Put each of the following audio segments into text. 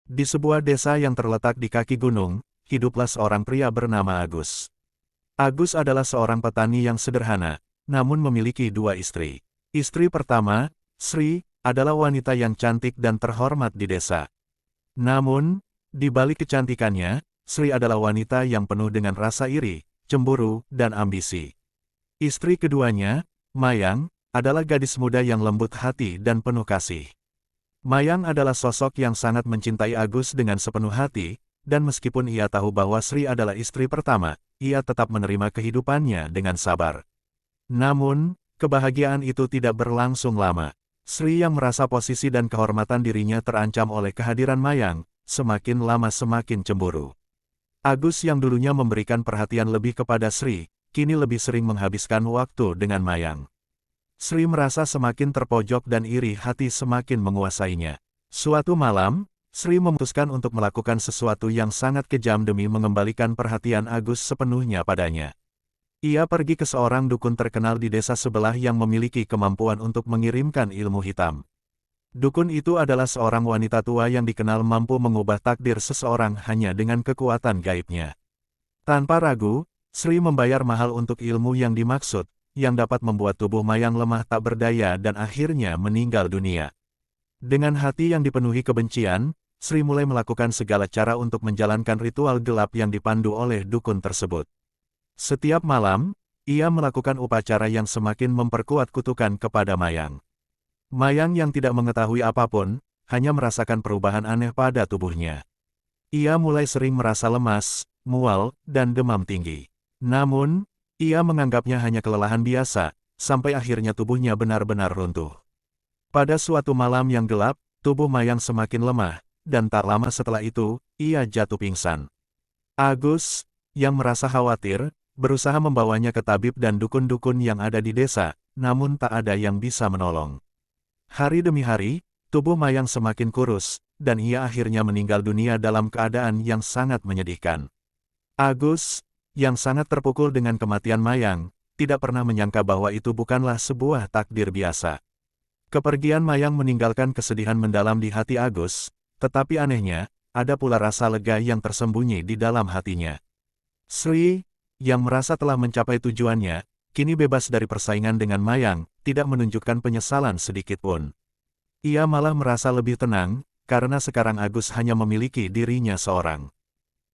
Di sebuah desa yang terletak di kaki gunung, hiduplah seorang pria bernama Agus. Agus adalah seorang petani yang sederhana, namun memiliki dua istri. Istri pertama, Sri, adalah wanita yang cantik dan terhormat di desa. Namun, di balik kecantikannya, Sri adalah wanita yang penuh dengan rasa iri, cemburu, dan ambisi. Istri keduanya, Mayang, adalah gadis muda yang lembut hati dan penuh kasih. Mayang adalah sosok yang sangat mencintai Agus dengan sepenuh hati, dan meskipun ia tahu bahwa Sri adalah istri pertama, ia tetap menerima kehidupannya dengan sabar. Namun, kebahagiaan itu tidak berlangsung lama. Sri yang merasa posisi dan kehormatan dirinya terancam oleh kehadiran Mayang, semakin lama semakin cemburu. Agus yang dulunya memberikan perhatian lebih kepada Sri, kini lebih sering menghabiskan waktu dengan Mayang. Sri merasa semakin terpojok dan iri hati semakin menguasainya. Suatu malam, Sri memutuskan untuk melakukan sesuatu yang sangat kejam demi mengembalikan perhatian Agus sepenuhnya padanya. Ia pergi ke seorang dukun terkenal di desa sebelah yang memiliki kemampuan untuk mengirimkan ilmu hitam. Dukun itu adalah seorang wanita tua yang dikenal mampu mengubah takdir seseorang hanya dengan kekuatan gaibnya. Tanpa ragu, Sri membayar mahal untuk ilmu yang dimaksud, yang dapat membuat tubuh Mayang lemah tak berdaya dan akhirnya meninggal dunia. Dengan hati yang dipenuhi kebencian, Sri mulai melakukan segala cara untuk menjalankan ritual gelap yang dipandu oleh dukun tersebut. Setiap malam, ia melakukan upacara yang semakin memperkuat kutukan kepada Mayang. Mayang yang tidak mengetahui apapun, hanya merasakan perubahan aneh pada tubuhnya. Ia mulai sering merasa lemas, mual, dan demam tinggi. Namun, ia menganggapnya hanya kelelahan biasa, sampai akhirnya tubuhnya benar-benar runtuh. Pada suatu malam yang gelap, tubuh Mayang semakin lemah, dan tak lama setelah itu, ia jatuh pingsan. Agus, yang merasa khawatir, berusaha membawanya ke tabib dan dukun-dukun yang ada di desa, namun tak ada yang bisa menolong. Hari demi hari, tubuh Mayang semakin kurus, dan ia akhirnya meninggal dunia dalam keadaan yang sangat menyedihkan. Agus, yang sangat terpukul dengan kematian Mayang, tidak pernah menyangka bahwa itu bukanlah sebuah takdir biasa. Kepergian Mayang meninggalkan kesedihan mendalam di hati Agus, tetapi anehnya, ada pula rasa lega yang tersembunyi di dalam hatinya. Sri, yang merasa telah mencapai tujuannya, kini bebas dari persaingan dengan Mayang, tidak menunjukkan penyesalan sedikitpun. Ia malah merasa lebih tenang, karena sekarang Agus hanya memiliki dirinya seorang.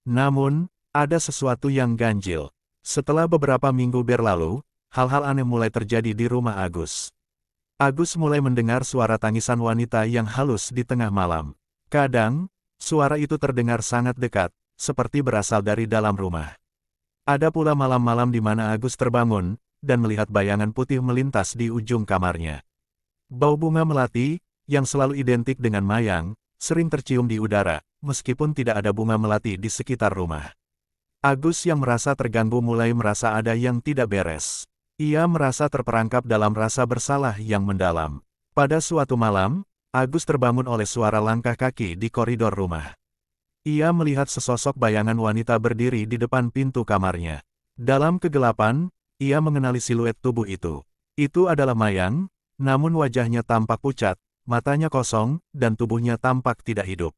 Namun, ada sesuatu yang ganjil. Setelah beberapa minggu berlalu, hal-hal aneh mulai terjadi di rumah Agus. Agus mulai mendengar suara tangisan wanita yang halus di tengah malam. Kadang, suara itu terdengar sangat dekat, seperti berasal dari dalam rumah. Ada pula malam-malam di mana Agus terbangun, dan melihat bayangan putih melintas di ujung kamarnya. Bau bunga melati, yang selalu identik dengan Mayang, sering tercium di udara, meskipun tidak ada bunga melati di sekitar rumah. Agus yang merasa terganggu mulai merasa ada yang tidak beres. Ia merasa terperangkap dalam rasa bersalah yang mendalam. Pada suatu malam, Agus terbangun oleh suara langkah kaki di koridor rumah. Ia melihat sesosok bayangan wanita berdiri di depan pintu kamarnya. Dalam kegelapan, ia mengenali siluet tubuh itu. Itu adalah Mayang, namun wajahnya tampak pucat, matanya kosong, dan tubuhnya tampak tidak hidup.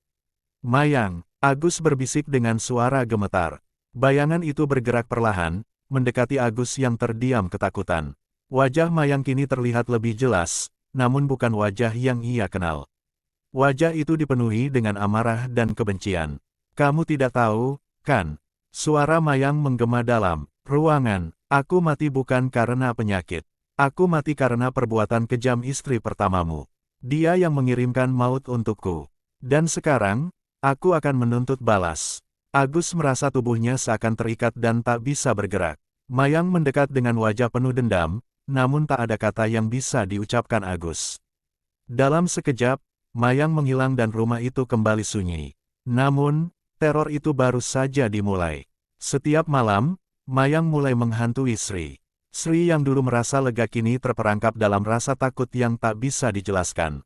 Mayang, Agus berbisik dengan suara gemetar. Bayangan itu bergerak perlahan, mendekati Agus yang terdiam ketakutan. Wajah Mayang kini terlihat lebih jelas, namun bukan wajah yang ia kenal. Wajah itu dipenuhi dengan amarah dan kebencian. Kamu tidak tahu, kan? Suara Mayang menggema dalam ruangan. Aku mati bukan karena penyakit. Aku mati karena perbuatan kejam istri pertamamu. Dia yang mengirimkan maut untukku. Dan sekarang, aku akan menuntut balas. Agus merasa tubuhnya seakan terikat dan tak bisa bergerak. Mayang mendekat dengan wajah penuh dendam, namun tak ada kata yang bisa diucapkan Agus. Dalam sekejap, Mayang menghilang dan rumah itu kembali sunyi. Namun, teror itu baru saja dimulai. Setiap malam, Mayang mulai menghantui Sri. Sri yang dulu merasa lega kini terperangkap dalam rasa takut yang tak bisa dijelaskan.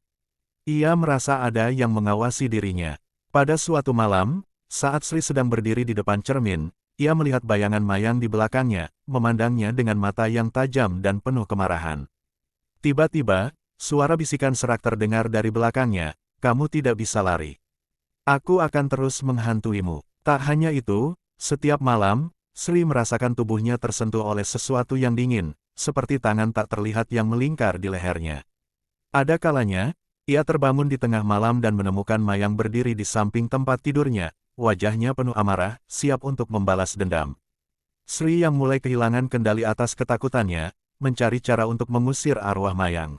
Ia merasa ada yang mengawasi dirinya. Pada suatu malam, saat Sri sedang berdiri di depan cermin, ia melihat bayangan Mayang di belakangnya, memandangnya dengan mata yang tajam dan penuh kemarahan. Tiba-tiba, suara bisikan serak terdengar dari belakangnya, "Kamu tidak bisa lari." Aku akan terus menghantuimu. Tak hanya itu, setiap malam, Sri merasakan tubuhnya tersentuh oleh sesuatu yang dingin, seperti tangan tak terlihat yang melingkar di lehernya. Ada kalanya, ia terbangun di tengah malam dan menemukan Mayang berdiri di samping tempat tidurnya, wajahnya penuh amarah, siap untuk membalas dendam. Sri yang mulai kehilangan kendali atas ketakutannya, mencari cara untuk mengusir arwah Mayang.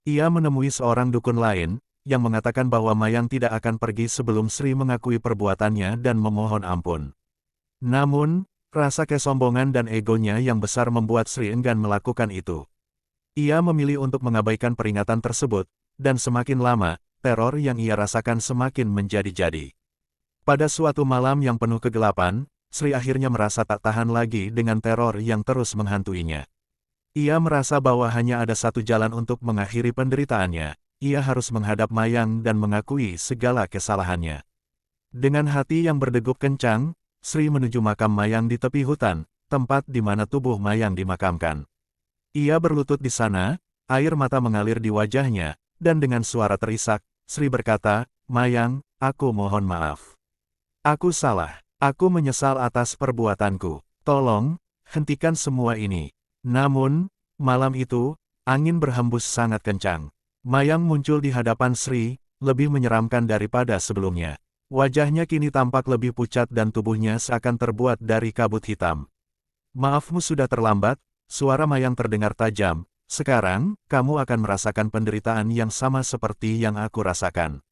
Ia menemui seorang dukun lain, yang mengatakan bahwa Mayang tidak akan pergi sebelum Sri mengakui perbuatannya dan memohon ampun. Namun, rasa kesombongan dan egonya yang besar membuat Sri enggan melakukan itu. Ia memilih untuk mengabaikan peringatan tersebut, dan semakin lama, teror yang ia rasakan semakin menjadi-jadi. Pada suatu malam yang penuh kegelapan, Sri akhirnya merasa tak tahan lagi dengan teror yang terus menghantuinya. Ia merasa bahwa hanya ada satu jalan untuk mengakhiri penderitaannya. Ia harus menghadap Mayang dan mengakui segala kesalahannya. Dengan hati yang berdegup kencang, Sri menuju makam Mayang di tepi hutan, tempat di mana tubuh Mayang dimakamkan. Ia berlutut di sana, air mata mengalir di wajahnya, dan dengan suara terisak, Sri berkata, "Mayang, aku mohon maaf. Aku salah. Aku menyesal atas perbuatanku. Tolong, hentikan semua ini." Namun, malam itu, angin berhembus sangat kencang. Mayang muncul di hadapan Sri, lebih menyeramkan daripada sebelumnya. Wajahnya kini tampak lebih pucat dan tubuhnya seakan terbuat dari kabut hitam. "Maafmu sudah terlambat," suara Mayang terdengar tajam. "Sekarang, kamu akan merasakan penderitaan yang sama seperti yang aku rasakan."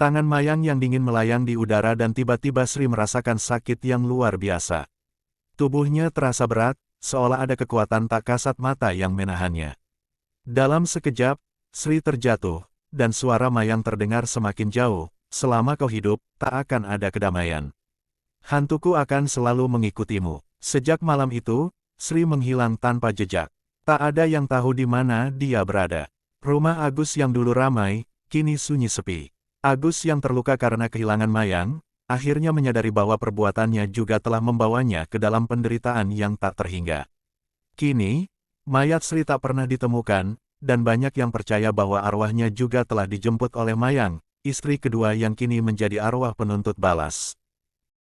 Tangan Mayang yang dingin melayang di udara dan tiba-tiba Sri merasakan sakit yang luar biasa. Tubuhnya terasa berat, seolah ada kekuatan tak kasat mata yang menahannya. Dalam sekejap, Sri terjatuh, dan suara Mayang terdengar semakin jauh, "Selama kau hidup, tak akan ada kedamaian. Hantuku akan selalu mengikutimu." Sejak malam itu, Sri menghilang tanpa jejak. Tak ada yang tahu di mana dia berada. Rumah Agus yang dulu ramai, kini sunyi sepi. Agus yang terluka karena kehilangan Mayang, akhirnya menyadari bahwa perbuatannya juga telah membawanya ke dalam penderitaan yang tak terhingga. Kini, mayat Sri tak pernah ditemukan, dan banyak yang percaya bahwa arwahnya juga telah dijemput oleh Mayang, istri kedua yang kini menjadi arwah penuntut balas.